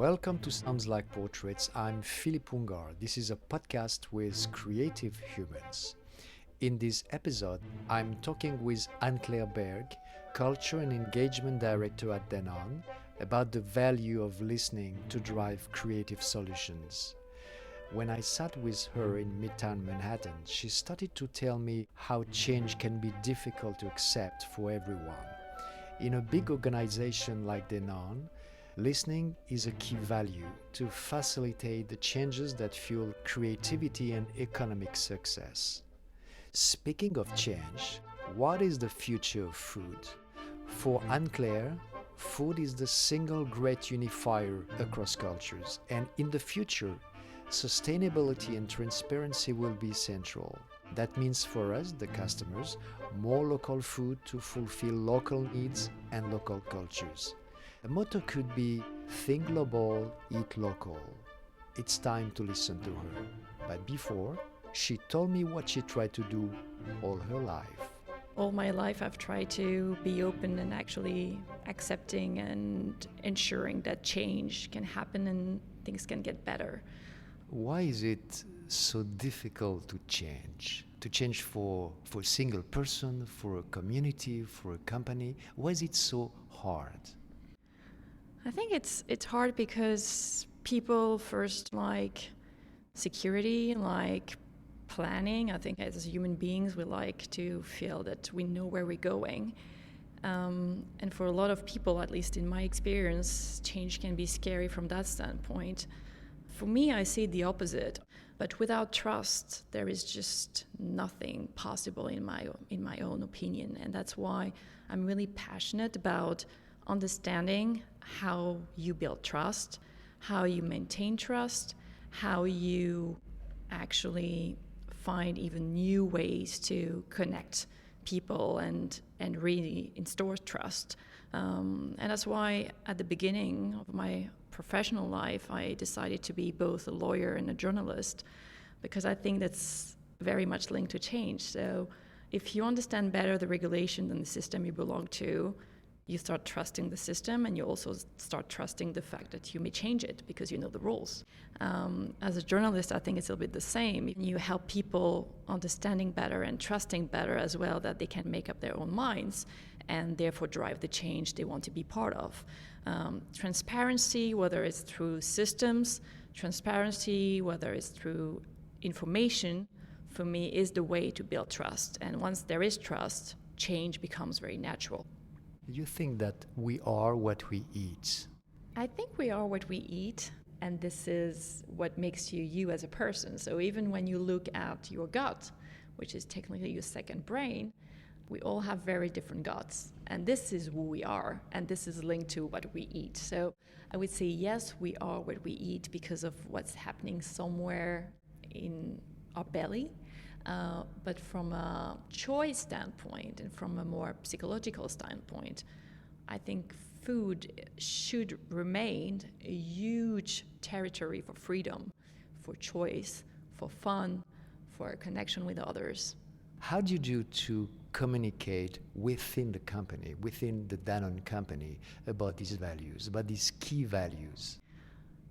Welcome to Sounds Like Portraits. I'm Philippe Ungar. This is a podcast with creative humans. In this episode, I'm talking with Anne-Claire Berg, Culture and Engagement Director at Danone, about the value of listening to drive creative solutions. When I sat with her in midtown Manhattan, she started to tell me how change can be difficult to accept for everyone. In a big organization like Danone, listening is a key value to facilitate the changes that fuel creativity and economic success. Speaking of change, what is the future of food? For Anne-Claire, food is the single great unifier across cultures, and in the future, sustainability and transparency will be central. That means for us, the customers, more local food to fulfill local needs and local cultures. A motto could be, think global, eat local. It's time to listen to her. But before, she told me what she tried to do all her life. All my life I've tried to be open and actually accepting and ensuring that change can happen and things can get better. Why is it so difficult to change? To change for a single person, for a community, for a company? Why is it so hard? I think it's hard because people first like security, like planning. I think as human beings we like to feel that we know where we're going. And for a lot of people, at least in my experience, change can be scary from that standpoint. For me, I see the opposite. But without trust, there is just nothing possible in my own opinion. And that's why I'm really passionate about understanding how you build trust, how you maintain trust, how you actually find even new ways to connect people and really install trust. And that's why at the beginning of my professional life, I decided to be both a lawyer and a journalist, because I think that's very much linked to change. So if you understand better the regulation and the system you belong to, you start trusting the system, and you also start trusting the fact that you may change it because you know the rules. As a journalist, I think it's a little bit the same. You help people understanding better and trusting better as well, that they can make up their own minds and therefore drive the change they want to be part of. Transparency, whether it's through systems, transparency, whether it's through information, for me is the way to build trust. And once there is trust, change becomes very natural. You think that we are what we eat? I think we are what we eat, and this is what makes you you as a person. So even when you look at your gut, which is technically your second brain, we all have very different guts. And this is who we are, and this is linked to what we eat. So I would say, yes, we are what we eat because of what's happening somewhere in our belly. But from a choice standpoint and from a more psychological standpoint, I think food should remain a huge territory for freedom, for choice, for fun, for a connection with others. How do you do to communicate within the company, within the Danone company, about these values, about these key values?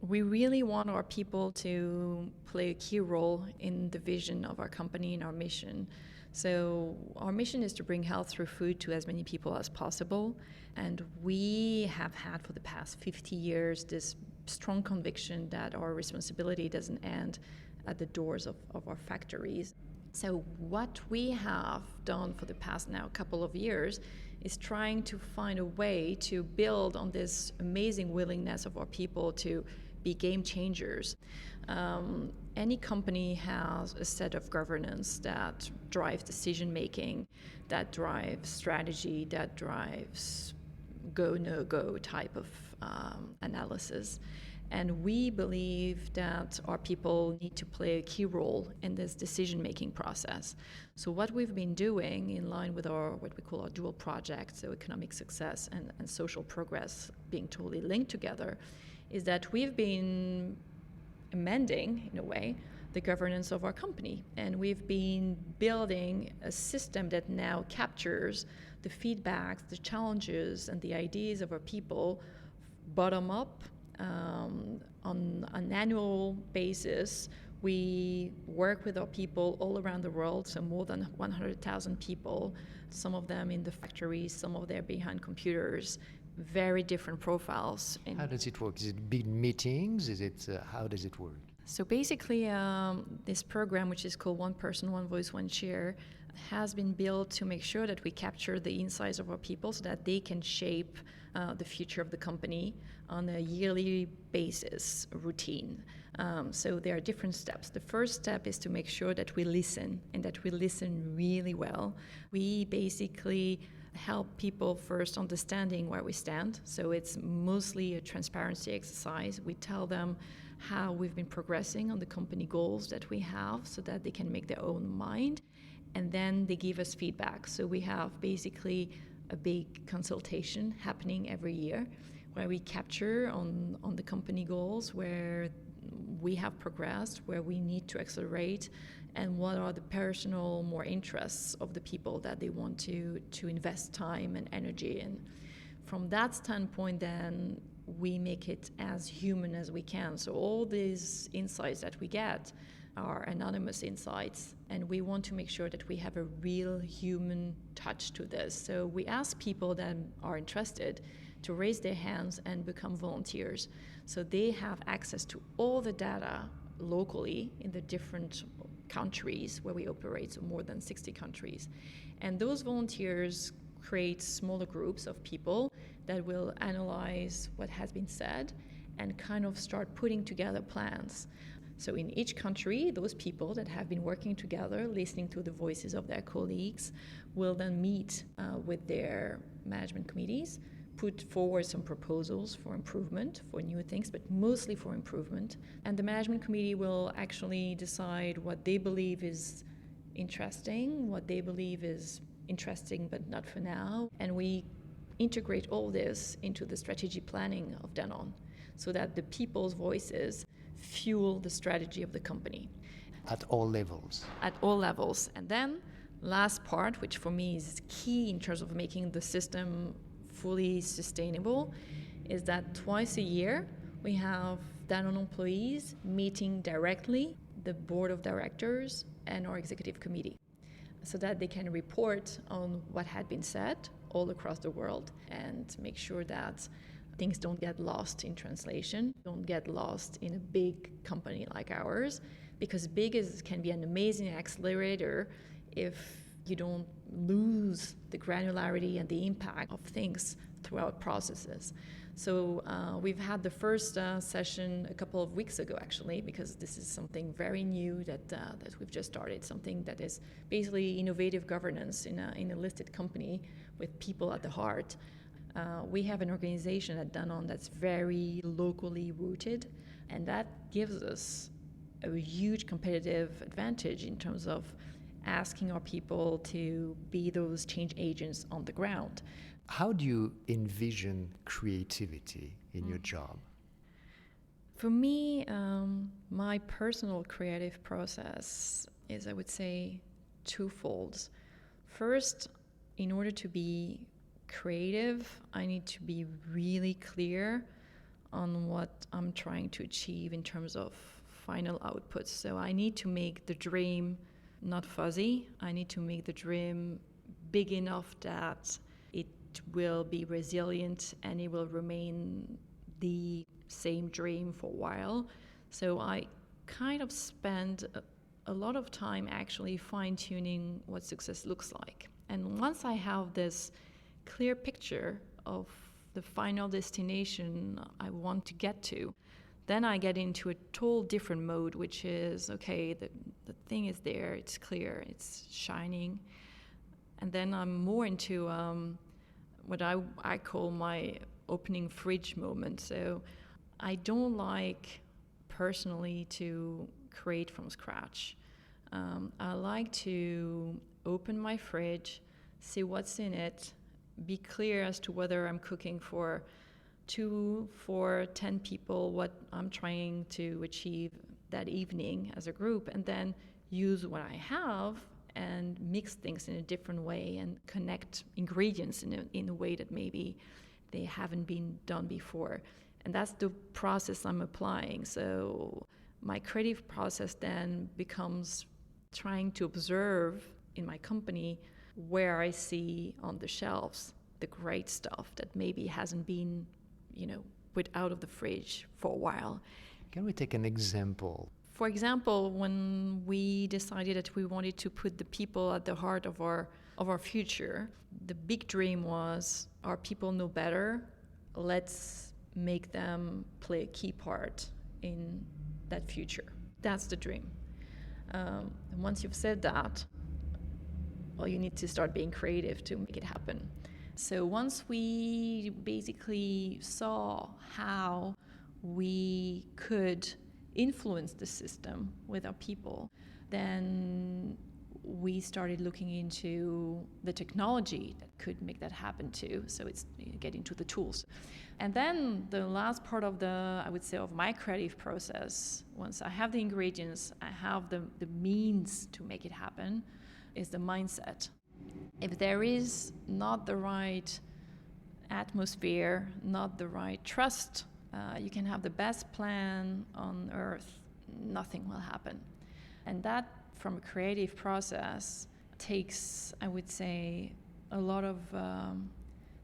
We really want our people to play a key role in the vision of our company and our mission. So our mission is to bring health through food to as many people as possible. And we have had for the past 50 years this strong conviction that our responsibility doesn't end at the doors of our factories. So what we have done for the past now couple of years is trying to find a way to build on this amazing willingness of our people to be game changers. Any company has a set of governance that drives decision making, that drives strategy, that drives go, no go type of analysis. And we believe that our people need to play a key role in this decision-making process. So what we've been doing in line with our what we call our dual project, so economic success and social progress being totally linked together, is that we've been amending, in a way, the governance of our company. And we've been building a system that now captures the feedbacks, the challenges, and the ideas of our people bottom up On an annual basis, we work with our people all around the world, so more than 100,000 people, some of them in the factories, some of them behind computers, very different profiles. How does it work? Is it big meetings? How does it work? So basically, this program, which is called One Person, One Voice, One Chair, has been built to make sure that we capture the insights of our people so that they can shape the future of the company on a yearly basis, routine. So there are different steps. The first step is to make sure that we listen, and that we listen really well. We basically help people first understanding where we stand. So it's mostly a transparency exercise. We tell them how we've been progressing on the company goals that we have so that they can make their own mind. And then they give us feedback. So we have basically a big consultation happening every year where we capture on the company goals, where we have progressed, where we need to accelerate, and what are the personal more interests of the people that they want to invest time and energy in. From that standpoint, then, we make it as human as we can. So all these insights that we get are anonymous insights, and we want to make sure that we have a real human touch to this. So we ask people that are interested to raise their hands and become volunteers. So they have access to all the data locally in the different countries where we operate, so more than 60 countries. And those volunteers create smaller groups of people that will analyze what has been said and kind of start putting together plans. So in each country, those people that have been working together, listening to the voices of their colleagues, will then meet with their management committees, put forward some proposals for improvement, for new things, but mostly for improvement. And the management committee will actually decide what they believe is interesting, what they believe is interesting but not for now. And we integrate all this into the strategy planning of Danone so that the people's voices fuel the strategy of the company. At all levels? At all levels. And then last part, which for me is key in terms of making the system fully sustainable, is that twice a year we have Danone employees meeting directly the board of directors and our executive committee so that they can report on what had been said all across the world and make sure that things don't get lost in translation, don't get lost in a big company like ours, because can be an amazing accelerator if you don't lose the granularity and the impact of things throughout processes. So we've had the first session a couple of weeks ago, actually, because this is something very new that we've just started, something that is basically innovative governance in a listed company with people at the heart. We have an organization at Danone that's very locally rooted, and that gives us a huge competitive advantage in terms of asking our people to be those change agents on the ground. How do you envision creativity in your job? For me, my personal creative process is, I would say, twofold. First, in order to be creative, I need to be really clear on what I'm trying to achieve in terms of final outputs. So I need to make the dream not fuzzy. I need to make the dream big enough that it will be resilient and it will remain the same dream for a while. So I kind of spend a lot of time actually fine-tuning what success looks like. And once I have this clear picture of the final destination I want to get to, then I get into a total different mode, which is, okay, the thing is there, it's clear, it's shining. And then I'm more into what I call my opening fridge moment. So I don't like personally to create from scratch. I like to open my fridge, see what's in it, be clear as to whether I'm cooking for 2, 4, 10 people, what I'm trying to achieve that evening as a group, and then use what I have and mix things in a different way and connect ingredients in a way that maybe they haven't been done before. And that's the process I'm applying. So my creative process then becomes trying to observe in my company where I see on the shelves the great stuff that maybe hasn't been, put out of the fridge for a while. Can we take an example? For example, when we decided that we wanted to put the people at the heart of our future, the big dream was our people know better. Let's make them play a key part in that future. That's the dream. And once you've said that, well, you need to start being creative to make it happen. So once we basically saw how we could influence the system with our people, then we started looking into the technology that could make that happen too. So it's getting to the tools. And then the last part of of my creative process, once I have the ingredients, I have the means to make it happen, is the mindset. If there is not the right atmosphere, not the right trust, you can have the best plan on earth, nothing will happen. And that, from a creative process, takes, I would say, a lot of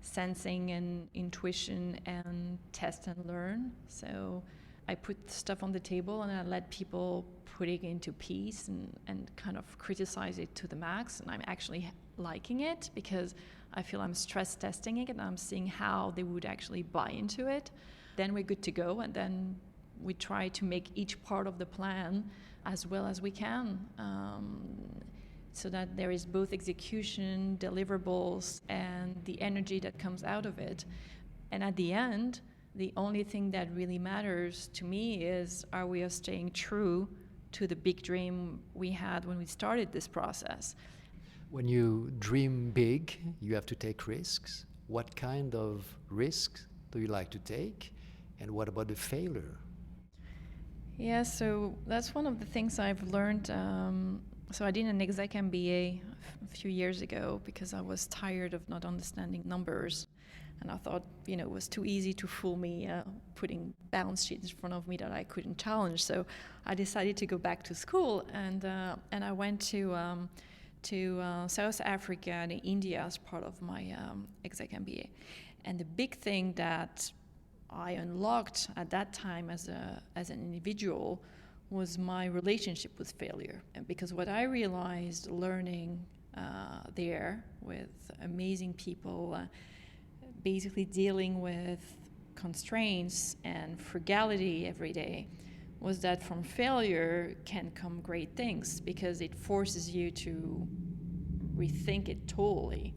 sensing and intuition and test and learn. So I put stuff on the table and I let people put it into piece and kind of criticize it to the max. And I'm actually liking it because I feel I'm stress testing it and I'm seeing how they would actually buy into it. Then we're good to go, and then we try to make each part of the plan as well as we can, so that there is both execution, deliverables, and the energy that comes out of it. And at the end, the only thing that really matters to me is, are we staying true to the big dream we had when we started this process? When you dream big, you have to take risks. What kind of risks do you like to take? And what about the failure? Yeah, so that's one of the things I've learned. So I did an exec MBA a few years ago because I was tired of not understanding numbers. And I thought, it was too easy to fool me, putting balance sheets in front of me that I couldn't challenge. So I decided to go back to school, and I went to South Africa and India as part of my exec MBA. And the big thing that I unlocked at that time as an individual was my relationship with failure. And because what I realized learning there with amazing people, basically dealing with constraints and frugality every day, was that from failure can come great things because it forces you to rethink it totally.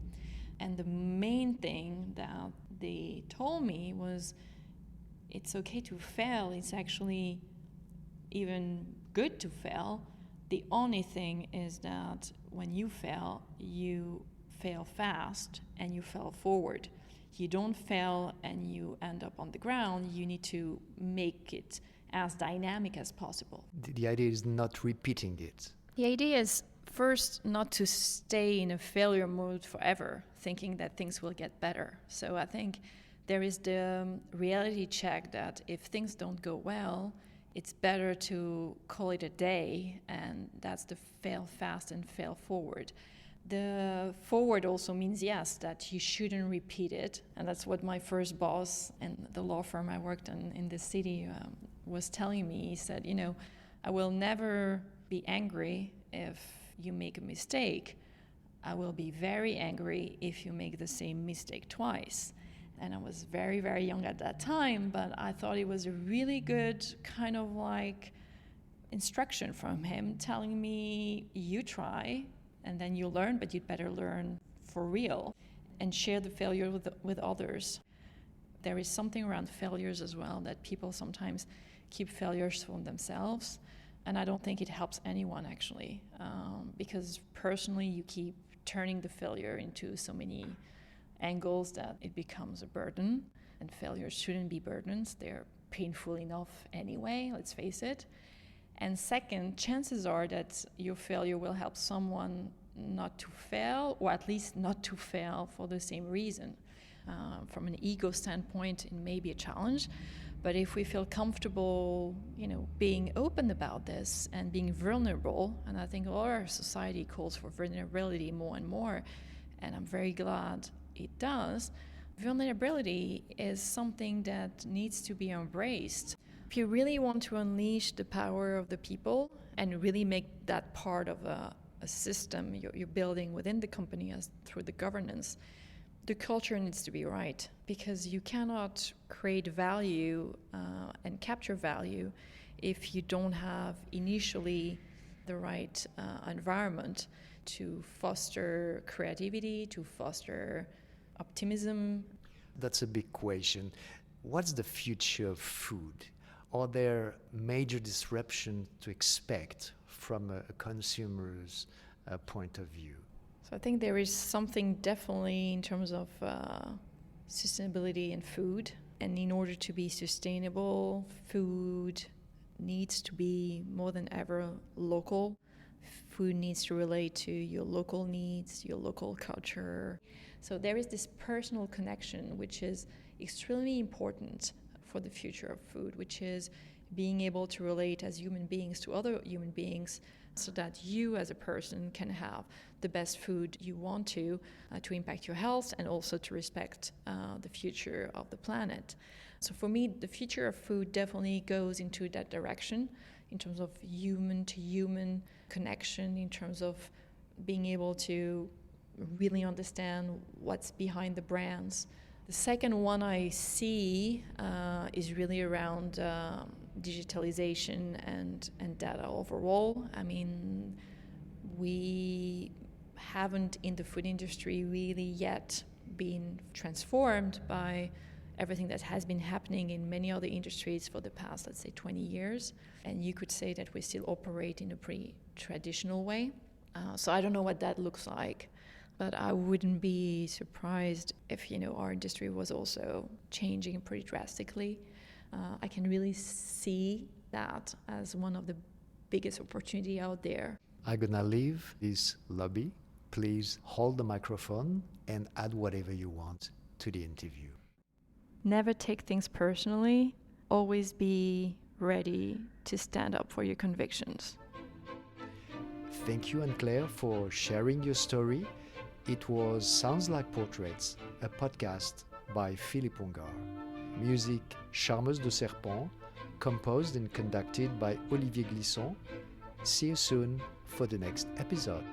And the main thing that they told me was, it's okay to fail. It's actually even good to fail. The only thing is that when you fail fast and you fail forward. You don't fail and you end up on the ground. You need to make it as dynamic as possible. The idea is not repeating it. The idea is first not to stay in a failure mode forever, thinking that things will get better. So I think there is the reality check that if things don't go well, it's better to call it a day, and that's the fail fast and fail forward. The forward also means, yes, that you shouldn't repeat it. And that's what my first boss in the law firm I worked in this city was telling me. He said, I will never be angry if you make a mistake. I will be very angry if you make the same mistake twice. And I was very, very young at that time, but I thought it was a really good kind of like instruction from him, telling me, you try, and then you learn, but you'd better learn for real and share the failure with others. There is something around failures as well, that people sometimes keep failures for themselves, and I don't think it helps anyone actually, because personally you keep turning the failure into so many angles that it becomes a burden, and failures shouldn't be burdens. They're painful enough anyway, let's face it. And second, chances are that your failure will help someone not to fail, or at least not to fail for the same reason. From an ego standpoint, it may be a challenge, But if we feel comfortable, being open about this and being vulnerable, and I think all our society calls for vulnerability more and more, and I'm very glad it does. Vulnerability is something that needs to be embraced. If you really want to unleash the power of the people and really make that part of a system you're building within the company through the governance, the culture needs to be right, because you cannot create value and capture value if you don't have initially the right environment to foster creativity, to foster optimism. That's a big question. What's the future of food? Are there major disruptions to expect from a consumer's point of view? So I think there is something definitely in terms of sustainability in food. And in order to be sustainable, food needs to be more than ever local. Food needs to relate to your local needs, your local culture. So there is this personal connection, which is extremely important for the future of food, which is being able to relate as human beings to other human beings, so that you as a person can have the best food you want to impact your health and also to respect the future of the planet. So for me, the future of food definitely goes into that direction in terms of human to human connection, in terms of being able to really understand what's behind the brands. The second one I see is really around digitalization and data overall. I mean, we haven't in the food industry really yet been transformed by everything that has been happening in many other industries for the past, let's say, 20 years. And you could say that we still operate in a pretty traditional way. So I don't know what that looks like, but I wouldn't be surprised if, our industry was also changing pretty drastically. I can really see that as one of the biggest opportunity out there. I'm gonna leave this lobby. Please hold the microphone and add whatever you want to the interview. Never take things personally. Always be ready to stand up for your convictions. Thank you, Anne-Claire, for sharing your story. It was Sounds Like Portraits, a podcast by Philippe Ungar. Music Charmeuse de Serpent, composed and conducted by Olivier Glisson. See you soon for the next episode.